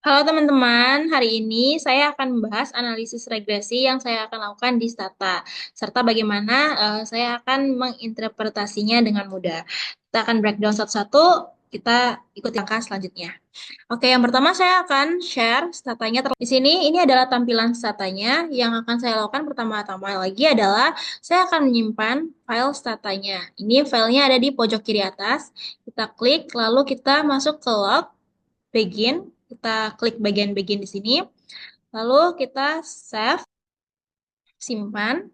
Halo teman-teman, hari ini saya akan membahas analisis regresi yang saya akan lakukan di Stata, serta bagaimana saya akan menginterpretasinya dengan mudah. Kita akan breakdown satu-satu, kita ikuti langkah selanjutnya. Oke, yang pertama saya akan share statanya. Di sini ini adalah tampilan statanya. Yang akan saya lakukan pertama-tama lagi adalah saya akan menyimpan file statanya. Ini filenya ada di pojok kiri atas. Kita klik, lalu kita masuk ke log, begin, kita klik bagian begin di sini, lalu kita save, simpan.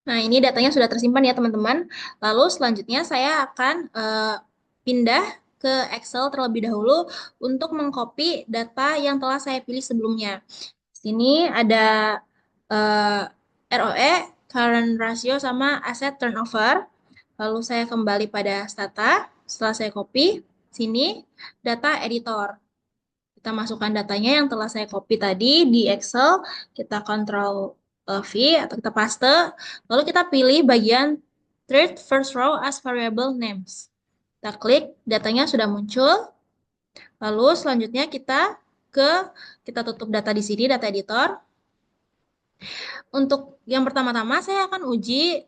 Nah, ini datanya sudah tersimpan ya teman-teman. Lalu selanjutnya saya akan pindah ke Excel terlebih dahulu untuk mengcopy data yang telah saya pilih sebelumnya. Di sini ada eh, ROE, current ratio, sama asset turnover. Lalu saya kembali pada data, setelah saya copy, sini data editor. Kita masukkan datanya yang telah saya copy tadi di Excel, kita Ctrl V atau kita paste, lalu kita pilih bagian treat first row as variable names. Kita klik, datanya sudah muncul. Lalu selanjutnya kita tutup data di sini, data editor. Untuk yang pertama-tama saya akan uji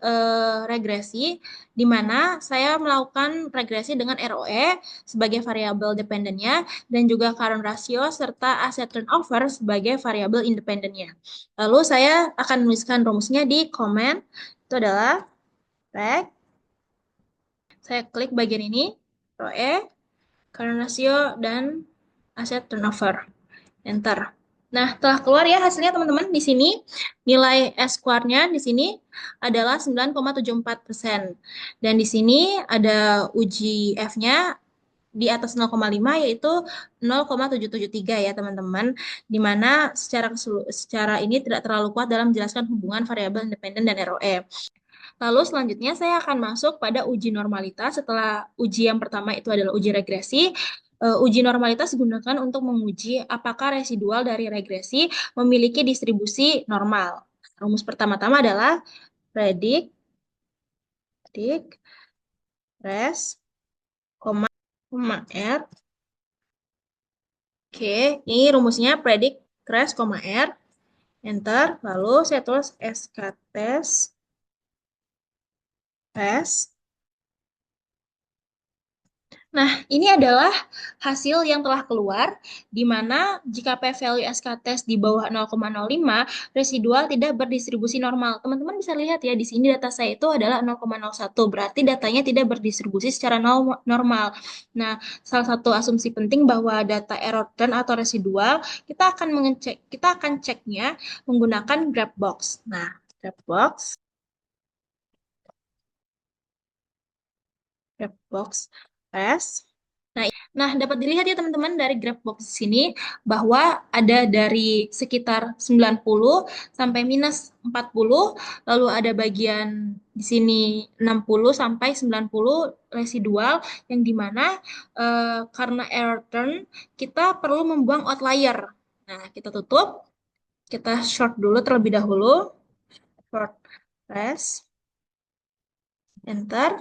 regresi di mana saya melakukan regresi dengan ROE sebagai variabel dependennya dan juga current ratio serta asset turnover sebagai variabel independennya. Lalu saya akan menuliskan rumusnya di comment, itu adalah reg. Saya klik bagian ini, ROE, current ratio, dan asset turnover. Enter. Nah, telah keluar ya hasilnya teman-teman. Di sini nilai S-square-nya di sini adalah 9,74%. Dan di sini ada uji F-nya di atas 0,5 yaitu 0,773 ya teman-teman. Di mana secara ini tidak terlalu kuat dalam menjelaskan hubungan variabel independen dan ROE. Lalu selanjutnya saya akan masuk pada uji normalitas. Setelah uji yang pertama itu adalah uji regresi. Uji normalitas digunakan untuk menguji apakah residual dari regresi memiliki distribusi normal. Rumus pertama-tama adalah predict, res, koma, R. Oke, ini rumusnya predict, res, R. Enter. Lalu saya tulis SKTest, tes. Nah, ini adalah hasil yang telah keluar, di mana jika p-value SK test di bawah 0,05, residual tidak berdistribusi normal. Teman-teman bisa lihat ya, di sini data saya itu adalah 0,01, berarti datanya tidak berdistribusi secara normal. Nah, salah satu asumsi penting bahwa data error trend atau residual, kita akan ceknya menggunakan graph box. Nah, graph box, res. Nah, dapat dilihat ya teman-teman dari graph box sini bahwa ada dari sekitar 90 sampai minus 40, lalu ada bagian di sini 60 sampai 90 residual yang dimana karena error turn kita perlu membuang outlier. Nah, kita tutup, kita short dulu terlebih dahulu, short res, enter.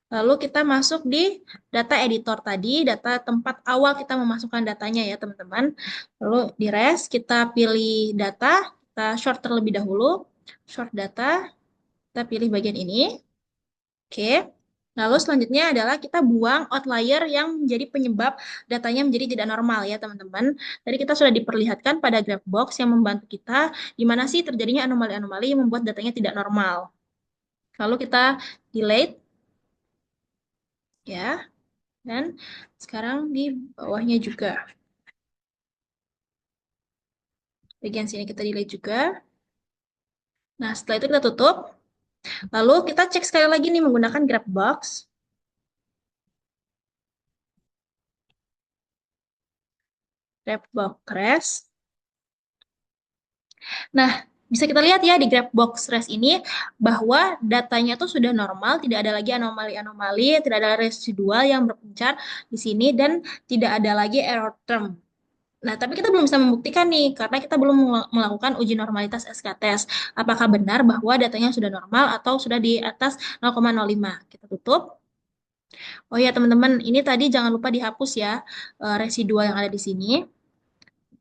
Lalu kita masuk di data editor tadi, data tempat awal kita memasukkan datanya ya teman-teman. Lalu di res kita pilih data, kita short terlebih dahulu, short data, kita pilih bagian ini. Oke. Lalu selanjutnya adalah kita buang outlier yang menjadi penyebab datanya menjadi tidak normal ya teman-teman. Tadi kita sudah diperlihatkan pada graph box yang membantu kita di mana sih terjadinya anomali-anomali yang membuat datanya tidak normal. Lalu kita delete ya. Dan sekarang di bawahnya juga. Bagian sini kita delete juga. Nah, setelah itu kita tutup. Lalu kita cek sekali lagi nih menggunakan graph box. Graph box res. Nah, bisa kita lihat ya di graph box res ini bahwa datanya tuh sudah normal, tidak ada lagi anomali-anomali, tidak ada residual yang berpencar di sini dan tidak ada lagi error term. Nah, tapi kita belum bisa membuktikan nih, karena kita belum melakukan uji normalitas SK-test. Apakah benar bahwa datanya sudah normal atau sudah di atas 0,05? Kita tutup. Oh ya teman-teman, ini tadi jangan lupa dihapus ya residual yang ada di sini.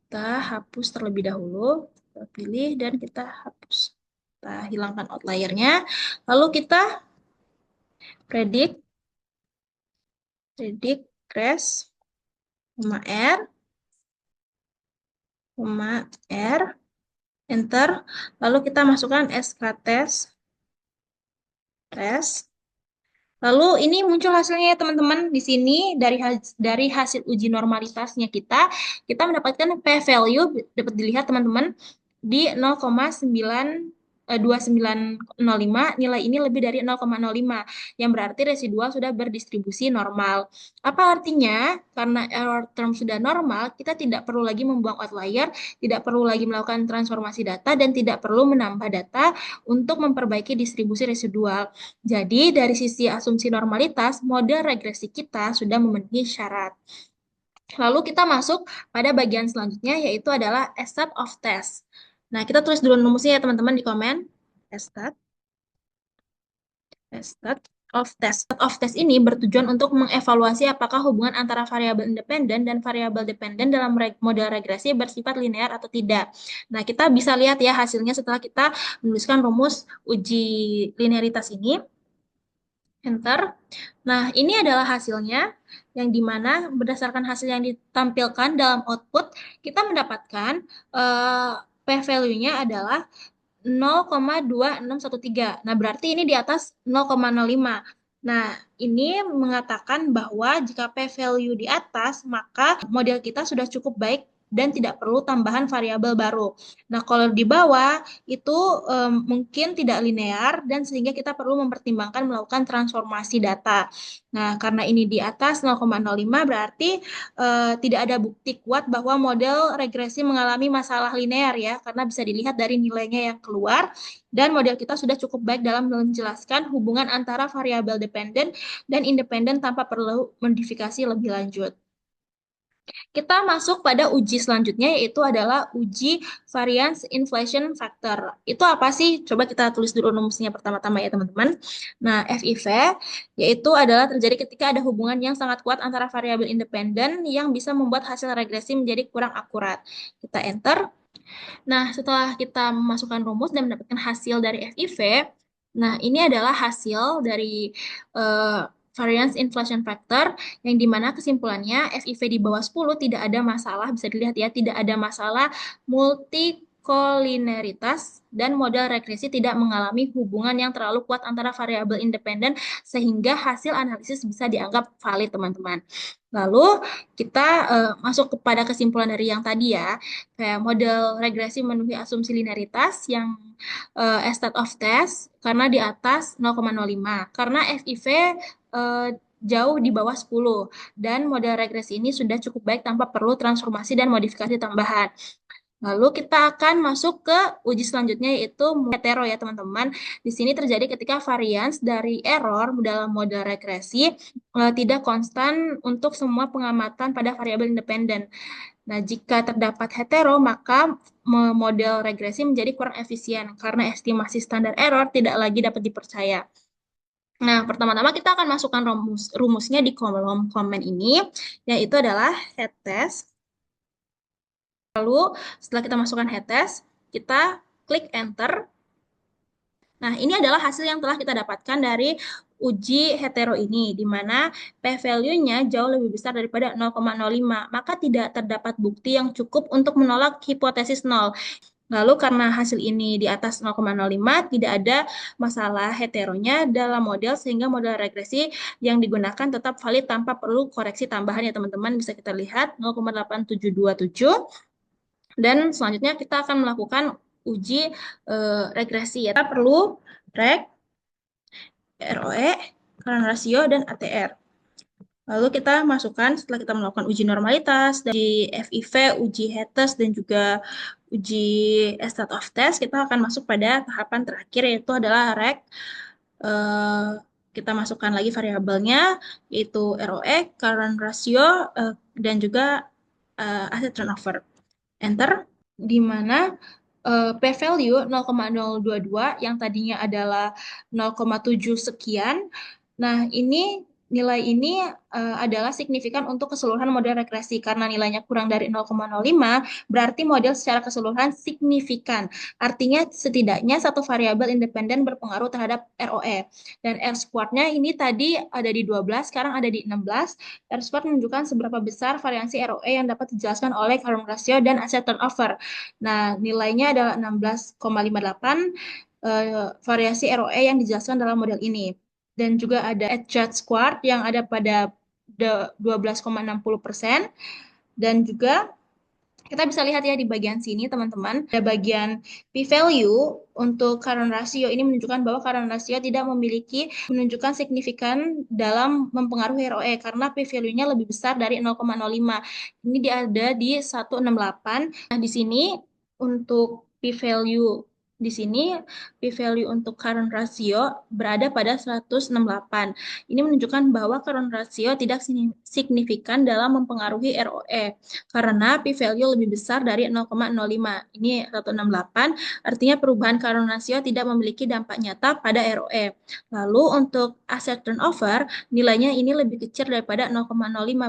Kita hapus terlebih dahulu, kita pilih dan kita hapus. Kita hilangkan outliernya. Lalu kita predict, predict crash, koma R, koma R, enter. Lalu kita masukkan SKTest, test. Lalu ini muncul hasilnya ya teman-teman. Di sini dari hasil uji normalitasnya kita mendapatkan p-value dapat dilihat teman-teman di 0,2905. Nilai ini lebih dari 0,05 yang berarti residual sudah berdistribusi normal. Apa artinya? Karena error term sudah normal, kita tidak perlu lagi membuang outlier, tidak perlu lagi melakukan transformasi data dan tidak perlu menambah data untuk memperbaiki distribusi residual. Jadi, dari sisi asumsi normalitas, model regresi kita sudah memenuhi syarat. Lalu kita masuk pada bagian selanjutnya, yaitu adalah estate of test. Nah, kita tulis dulu rumusnya ya teman-teman di komen. Estate of test ini bertujuan untuk mengevaluasi apakah hubungan antara variabel independen dan variabel dependen dalam model regresi bersifat linear atau tidak. Nah, kita bisa lihat ya hasilnya setelah kita menuliskan rumus uji linearitas ini. Enter. Nah, ini adalah hasilnya yang dimana berdasarkan hasil yang ditampilkan dalam output, kita mendapatkan p-value-nya adalah 0,2613. Nah, berarti ini di atas 0,05. Nah, ini mengatakan bahwa jika p-value di atas, maka model kita sudah cukup baik dan tidak perlu tambahan variabel baru. Nah, kalau di bawah itu mungkin tidak linear dan sehingga kita perlu mempertimbangkan melakukan transformasi data. Nah, karena ini di atas 0,05 berarti tidak ada bukti kuat bahwa model regresi mengalami masalah linear ya, karena bisa dilihat dari nilainya yang keluar dan model kita sudah cukup baik dalam menjelaskan hubungan antara variabel dependen dan independen tanpa perlu modifikasi lebih lanjut. Kita masuk pada uji selanjutnya yaitu adalah uji variance inflation factor. Itu apa sih? Coba kita tulis dulu rumusnya pertama-tama ya teman-teman. Nah, FIV yaitu adalah terjadi ketika ada hubungan yang sangat kuat antara variabel independen yang bisa membuat hasil regresi menjadi kurang akurat. Kita enter. Nah, setelah kita memasukkan rumus dan mendapatkan hasil dari FIV, nah ini adalah hasil dari variance inflation factor yang dimana kesimpulannya FIV di bawah 10 tidak ada masalah, bisa dilihat ya, tidak ada masalah multikolineritas dan model regresi tidak mengalami hubungan yang terlalu kuat antara variabel independen sehingga hasil analisis bisa dianggap valid teman-teman. Lalu kita masuk kepada kesimpulan dari yang tadi ya, kayak model regresi memenuhi asumsi linearitas yang estate of test karena di atas 0,05 karena FIV jauh di bawah 10 dan model regresi ini sudah cukup baik tanpa perlu transformasi dan modifikasi tambahan. Lalu kita akan masuk ke uji selanjutnya yaitu hetero ya teman-teman. Di sini terjadi ketika varians dari error dalam model regresi tidak konstan untuk semua pengamatan pada variabel independen. Nah, jika terdapat hetero, maka model regresi menjadi kurang efisien karena estimasi standar error tidak lagi dapat dipercaya. Nah, pertama-tama kita akan masukkan rumusnya di kolom komen ini, yaitu adalah head test. Lalu, setelah kita masukkan head test, kita klik enter. Nah, ini adalah hasil yang telah kita dapatkan dari uji hetero ini, di mana p-value-nya jauh lebih besar daripada 0,05, maka tidak terdapat bukti yang cukup untuk menolak hipotesis 0. Lalu karena hasil ini di atas 0,05, tidak ada masalah heteronya dalam model, sehingga model regresi yang digunakan tetap valid tanpa perlu koreksi tambahan ya teman-teman. Bisa kita lihat 0,8727. Dan selanjutnya kita akan melakukan uji regresi ya. Kita perlu reg, ROE, current ratio, dan ATR. Lalu kita masukkan setelah kita melakukan uji normalitas, uji FIV, uji head test, dan juga uji estate of test, kita akan masuk pada tahapan terakhir yaitu adalah reg. Kita masukkan lagi variabelnya yaitu ROE, current ratio, dan juga asset turnover. Enter, di mana p-value 0,022 yang tadinya adalah 0,7 sekian. Nah, ini nilai ini adalah signifikan untuk keseluruhan model regresi. Karena nilainya kurang dari 0,05, berarti model secara keseluruhan signifikan. Artinya setidaknya satu variabel independen berpengaruh terhadap ROE. Dan R-squared-nya ini tadi ada di 12, sekarang ada di 16. R-squared menunjukkan seberapa besar variansi ROE yang dapat dijelaskan oleh current ratio dan asset turnover. Nah, nilainya adalah 16,58 variasi ROE yang dijelaskan dalam model ini. Dan juga ada Edgeworth Square yang ada pada 12,60%. Dan juga kita bisa lihat ya di bagian sini teman-teman, ada bagian p-value untuk current ratio ini menunjukkan bahwa current ratio tidak memiliki menunjukkan signifikan dalam mempengaruhi ROE karena p-value-nya lebih besar dari 0,05. Ini ada di 168. Nah, di sini untuk p-value di sini p-value untuk current ratio berada pada 168. Ini menunjukkan bahwa current ratio tidak signifikan dalam mempengaruhi ROE karena p-value lebih besar dari 0,05. Ini 168, artinya perubahan current ratio tidak memiliki dampak nyata pada ROE. Lalu untuk asset turnover, nilainya ini lebih kecil daripada 0,05,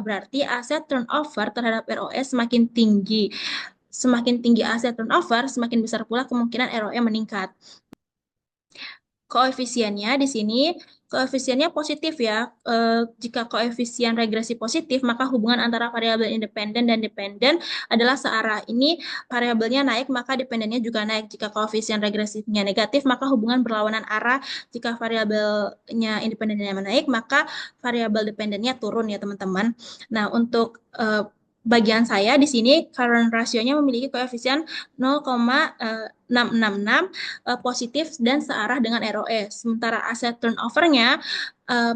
berarti asset turnover terhadap ROE semakin tinggi. Semakin tinggi aset turnover, semakin besar pula kemungkinan ROE meningkat. Koefisiennya di sini, koefisiennya positif ya. Jika koefisien regresi positif, maka hubungan antara variabel independen dan dependen adalah searah. Ini variabelnya naik, maka dependennya juga naik. Jika koefisien regresinya negatif, maka hubungan berlawanan arah. Jika variabelnya independennya menaik, maka variabel dependennya turun ya teman-teman. Nah, untuk bagian saya di sini current ratio-nya memiliki koefisien 0,666 positif dan searah dengan ROE. Sementara aset turnover-nya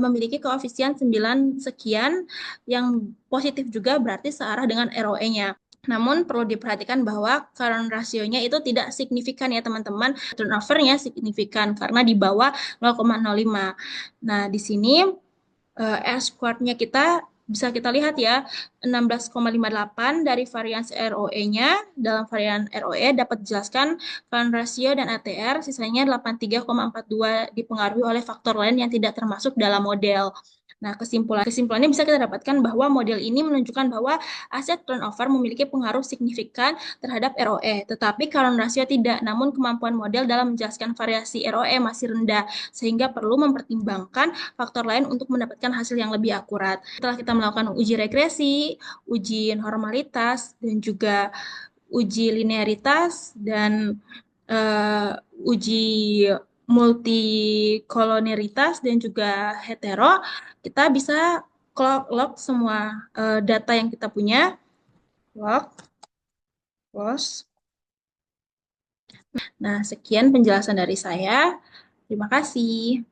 memiliki koefisien 9 sekian yang positif juga berarti searah dengan ROE-nya. Namun perlu diperhatikan bahwa current ratio-nya itu tidak signifikan ya teman-teman. Turnover-nya signifikan karena di bawah 0,05. Nah, di sini R-squared-nya kita bisa kita lihat ya 16,58 dari varians ROE-nya. Dalam varian ROE dapat dijelaskan current ratio dan ATR, sisanya 83,42 dipengaruhi oleh faktor lain yang tidak termasuk dalam model. Nah, kesimpulannya bisa kita dapatkan bahwa model ini menunjukkan bahwa aset turnover memiliki pengaruh signifikan terhadap ROE, tetapi current ratio tidak. Namun kemampuan model dalam menjelaskan variasi ROE masih rendah, sehingga perlu mempertimbangkan faktor lain untuk mendapatkan hasil yang lebih akurat. Setelah kita melakukan uji regresi, uji normalitas, dan juga uji linearitas, dan uji multikoloneritas, dan juga hetero, kita bisa log semua data yang kita punya, log, close. Nah, sekian penjelasan dari saya. Terima kasih.